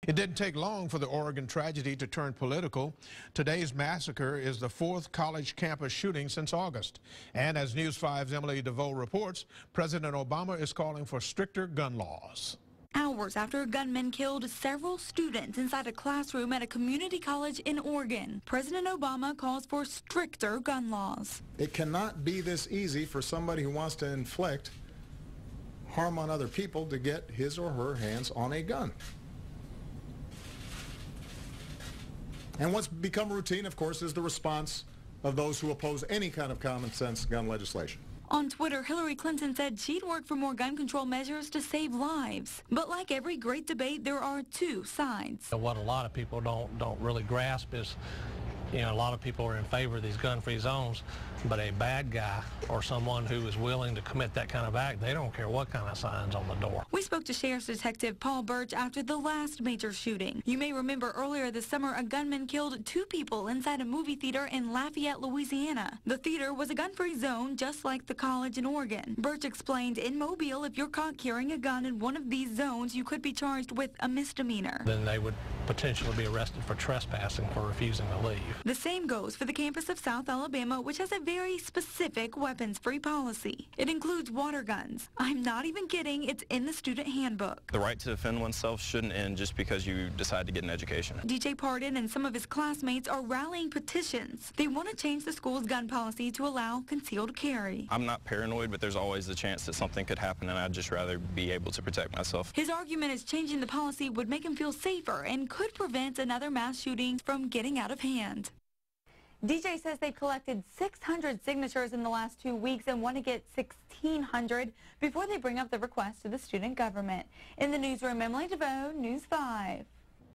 It didn't take long for the Oregon tragedy to turn political. Today's massacre is the fourth college campus shooting since August. And as News 5's Emily DeVoe reports, President Obama is calling for stricter gun laws. Hours after a gunman killed several students inside a classroom at a community college in Oregon, President Obama calls for stricter gun laws. It cannot be this easy for somebody who wants to inflict harm on other people to get his or her hands on a gun. And what's become routine, of course, is the response of those who oppose any kind of common sense gun legislation. On Twitter, Hillary Clinton said she'd work for more gun control measures to save lives. But like every great debate, there are two sides. What a lot of people don't really grasp is, you know, a lot of people are in favor of these gun-free zones, but a bad guy or someone who is willing to commit that kind of act, they don't care what kind of signs on the door. We spoke to Sheriff's Detective Paul Birch after the last major shooting. You may remember earlier this summer, a gunman killed two people inside a movie theater in Lafayette, Louisiana. The theater was a gun-free zone, just like the college in Oregon. Birch explained in Mobile, if you're caught carrying a gun in one of these zones, you could be charged with a misdemeanor. Then they would potentially be arrested for trespassing for refusing to leave. The same goes for the campus of South Alabama, which has a very specific weapons-free policy. It includes water guns. I'm not even kidding, it's in the student handbook. The right to defend oneself shouldn't end just because you decide to get an education. DJ Pardon and some of his classmates are rallying petitions. They want to change the school's gun policy to allow concealed carry. I'm not paranoid, but there's always the chance that something could happen, and I'd just rather be able to protect myself. His argument is changing the policy would make him feel safer and could prevent another mass shooting from getting out of hand. DJ says they've collected 600 signatures in the last 2 weeks and want to get 1,600 before they bring up the request to the student government. In the newsroom, Emily DeVoe, News 5.